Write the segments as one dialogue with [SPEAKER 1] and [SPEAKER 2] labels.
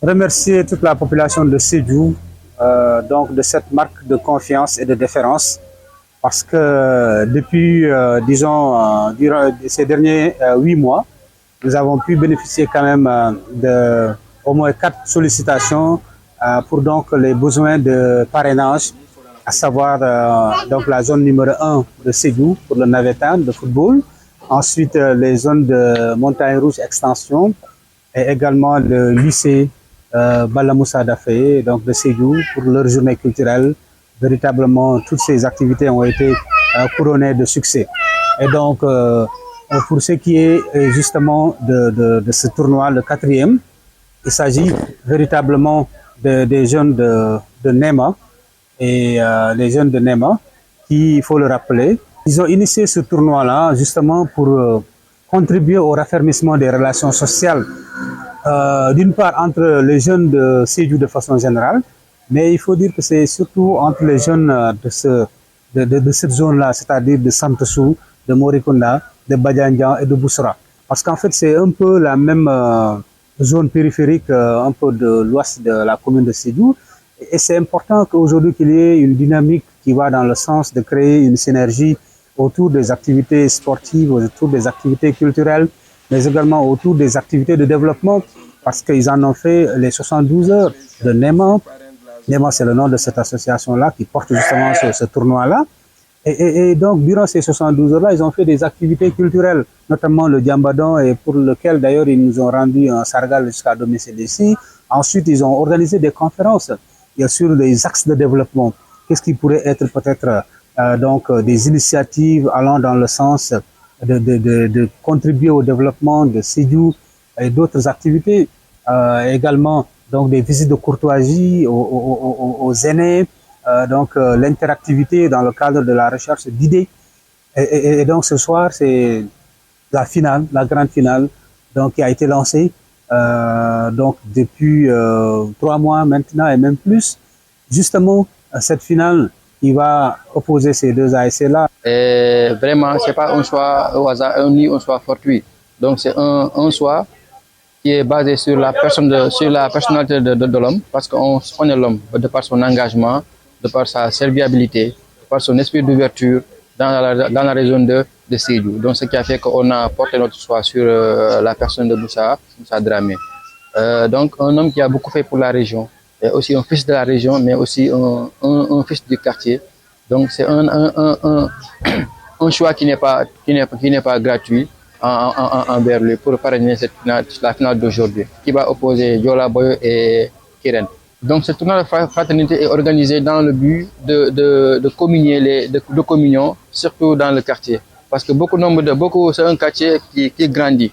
[SPEAKER 1] Remercier toute la population de Sédhiou donc de cette marque de confiance et de déférence parce que depuis, durant ces derniers 8 mois, nous avons pu bénéficier quand même de au moins 4 sollicitations pour donc les besoins de parrainage, à savoir donc la zone numéro 1 de Sédhiou pour le navétane de football, ensuite les zones de Montagne Rouge Extension et également le lycée Balamoussa Dafé, donc de Sédhiou, pour leur journée culturelle. Véritablement, toutes ces activités ont été couronnées de succès. Et donc, pour ce qui est justement de ce tournoi, le 4e, il s'agit véritablement des jeunes de Nema et les jeunes de Nema qui, il faut le rappeler, ils ont initié ce tournoi-là justement pour contribuer au raffermissement des relations sociales d'une part entre les jeunes de Sédhiou de façon générale, mais il faut dire que c'est surtout entre les jeunes de cette zone-là, c'est-à-dire de Santossou, de Morikunda, de Badiandian et de Boussra. Parce qu'en fait, c'est un peu la même zone périphérique, un peu de l'ouest de la commune de Sédhiou. Et c'est important qu'aujourd'hui qu'il y ait une dynamique qui va dans le sens de créer une synergie autour des activités sportives, autour des activités culturelles, mais également autour des activités de développement, parce qu'ils en ont fait les 72 heures de Nema. Nema, c'est le nom de cette association-là qui porte justement ce tournoi-là. Et donc, durant ces 72 heures-là, ils ont fait des activités culturelles, notamment le Diambadon, et pour lequel d'ailleurs ils nous ont rendu un sargal jusqu'à domicile ici. Ensuite, ils ont organisé des conférences sur des axes de développement. Qu'est-ce qui pourrait être peut-être des initiatives allant dans le sens de contribuer au développement de Sédhiou et d'autres activités, également donc des visites de courtoisie aux aînés, l'interactivité dans le cadre de la recherche d'idées. Et donc ce soir, c'est la finale, la grande finale, donc qui a été lancée donc depuis 3 mois maintenant et même plus. Justement, cette finale qui va opposer ces deux ASC-là.
[SPEAKER 2] Et vraiment, c'est pas un choix au hasard, ni un choix fortuit. Donc c'est un choix qui est basé sur la personnalité de l'homme, parce qu'on est l'homme de par son engagement, de par sa serviabilité, de par son esprit d'ouverture dans la région de Sédhiou. Donc ce qui a fait qu'on a porté notre choix sur la personne de Moussa Dramé. Donc un homme qui a beaucoup fait pour la région, et aussi un fils de la région, mais aussi un fils du quartier. Donc c'est un choix qui n'est pas gratuit envers lui pour parrainer la finale d'aujourd'hui, qui va opposer Yola Boyo et Kiren. Donc ce tournoi de fraternité est organisé dans le but de communion, surtout dans le quartier. Parce que c'est un quartier qui grandit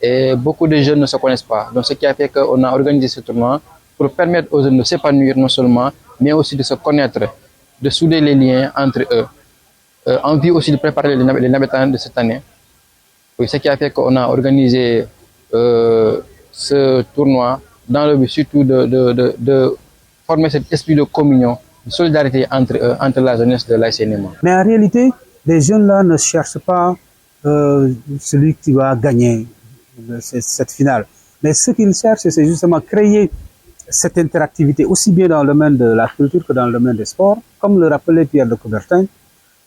[SPEAKER 2] et beaucoup de jeunes ne se connaissent pas. Donc ce qui a fait qu'on a organisé ce tournoi pour permettre aux jeunes de s'épanouir non seulement, mais aussi de se connaître, de souder les liens entre eux. En vue aussi de préparer les navétanes de cette année. Ce qui a fait qu'on a organisé ce tournoi dans le but surtout de former cet esprit de communion, de solidarité entre la jeunesse de l'ASC Nema.
[SPEAKER 1] Mais en réalité, les jeunes-là ne cherchent pas celui qui va gagner cette finale. Mais ce qu'ils cherchent, c'est justement créer cette interactivité, aussi bien dans le domaine de la culture que dans le domaine des sports. Comme le rappelait Pierre de Coubertin,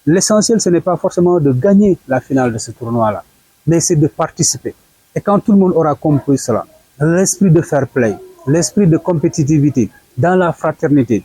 [SPEAKER 1] l'essentiel, ce n'est pas forcément de gagner la finale de ce tournoi-là, mais c'est de participer. Et quand tout le monde aura compris cela, l'esprit de fair play, l'esprit de compétitivité, dans la fraternité,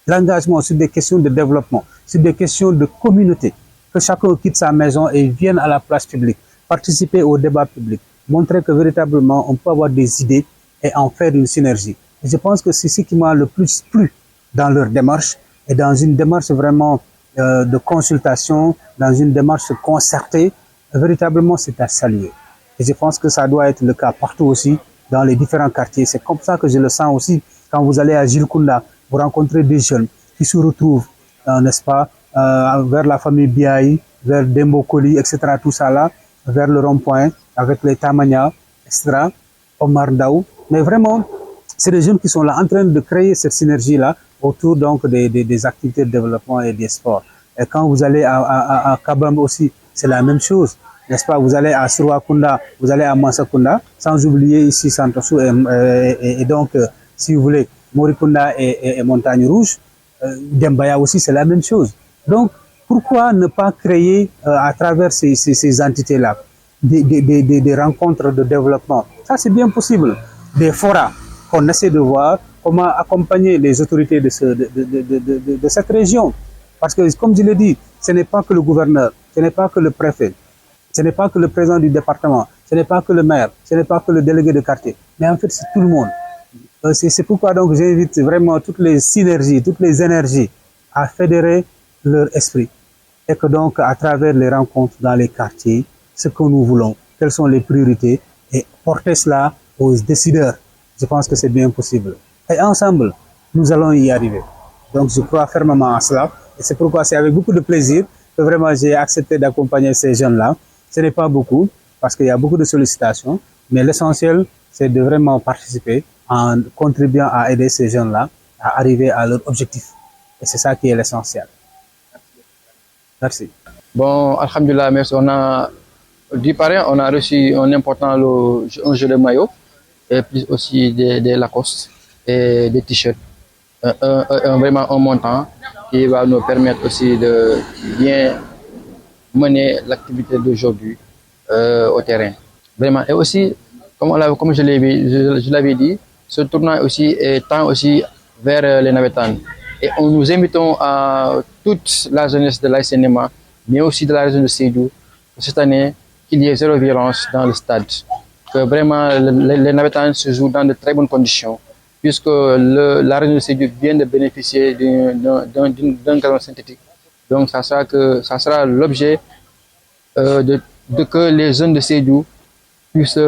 [SPEAKER 1] l'engagement sur des questions de développement, sur des questions de communauté, que chacun quitte sa maison et vienne à la place publique, participer au débat public, montrer que véritablement on peut avoir des idées et en faire une synergie. Et je pense que c'est ce qui m'a le plus plu dans leur démarche, et dans une démarche vraiment de consultation, dans une démarche concertée. Véritablement, c'est à saluer. Et je pense que ça doit être le cas partout aussi, dans les différents quartiers. C'est comme ça que je le sens aussi. Quand vous allez à Gilkunda, vous rencontrez des jeunes qui se retrouvent, n'est-ce pas, vers la famille Biaï, vers Dembokoli, etc. Tout ça là, vers le rond-point, avec les Tamania, etc., Omar Daou. Mais vraiment, c'est des jeunes qui sont là en train de créer cette synergie-là autour donc des activités de développement et des sports. Et quand vous allez à Kabam aussi, c'est la même chose, n'est-ce pas? Vous allez à Surwakunda, vous allez à Mansakunda, sans oublier ici Santosu et donc, si vous voulez, Morikunda et Montagne Rouge. Dembaya aussi, c'est la même chose. Donc, pourquoi ne pas créer à travers ces entités-là des rencontres de développement? Ça, c'est bien possible. Des forats qu'on essaie de voir comment accompagner les autorités de cette région. Parce que, comme je l'ai dit, ce n'est pas que le gouverneur, ce n'est pas que le préfet, ce n'est pas que le président du département, ce n'est pas que le maire, ce n'est pas que le délégué de quartier, mais en fait, c'est tout le monde. C'est pourquoi donc j'invite vraiment toutes les synergies, toutes les énergies à fédérer leur esprit. Et que donc, à travers les rencontres dans les quartiers, ce que nous voulons, quelles sont les priorités, et porter cela aux décideurs. Je pense que c'est bien possible. Et ensemble, nous allons y arriver. Donc, je crois fermement à cela. Et c'est pourquoi c'est avec beaucoup de plaisir que vraiment j'ai accepté d'accompagner ces jeunes-là. Ce n'est pas beaucoup, parce qu'il y a beaucoup de sollicitations, mais l'essentiel, c'est de vraiment participer en contribuant à aider ces jeunes-là à arriver à leur objectif. Et c'est ça qui est l'essentiel. Merci.
[SPEAKER 2] Bon, alhamdulillah, merci. On a, du parrain, on a reçu un jeu de maillot, et plus aussi des Lacoste et des t-shirts. Vraiment un montant qui va nous permettre aussi de bien mener l'activité d'aujourd'hui au terrain. Vraiment. Et aussi, comme je l'avais dit, ce tournoi aussi tend aussi vers les Navétanes. Et nous invitons à toute la jeunesse de l'ASNMA, mais aussi de la région de Sédhiou, cette année, qu'il y ait zéro violence dans le stade. Que vraiment, les Navétanes se jouent dans de très bonnes conditions, puisque la région de Sédhiou vient de bénéficier d'un gazon synthétique. Donc, ça sera l'objet de que les jeunes de Sédhiou puissent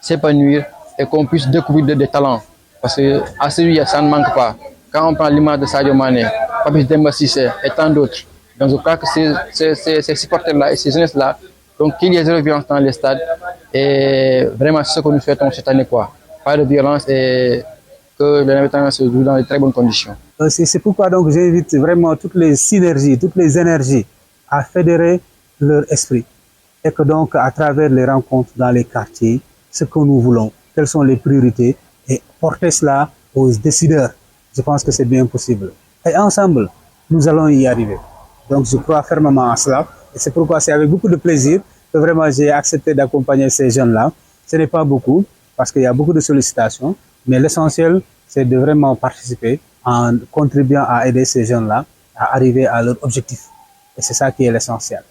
[SPEAKER 2] s'épanouir et qu'on puisse découvrir des talents. Parce qu'à Sédhiou, ça ne manque pas. Quand on prend l'image de Sadio Mané, Papis Demba Cissé et tant d'autres, donc je crois que ces supporters-là et ces jeunesses-là, donc qu'il y ait zéro violence dans les stades, et vraiment c'est ce que nous souhaitons cette année, quoi. Pas de violence et que les Navétanes se jouent dans de très bonnes conditions.
[SPEAKER 1] C'est pourquoi donc j'invite vraiment toutes les synergies, toutes les énergies à fédérer leur esprit. Et que donc, à travers les rencontres dans les quartiers, ce que nous voulons, quelles sont les priorités, et porter cela aux décideurs. Je pense que c'est bien possible. Et ensemble, nous allons y arriver. Donc, je crois fermement à cela. Et c'est pourquoi c'est avec beaucoup de plaisir que vraiment j'ai accepté d'accompagner ces jeunes-là. Ce n'est pas beaucoup, parce qu'il y a beaucoup de sollicitations, mais l'essentiel, c'est de vraiment participer en contribuant à aider ces jeunes-là à arriver à leur objectif. Et c'est ça qui est l'essentiel.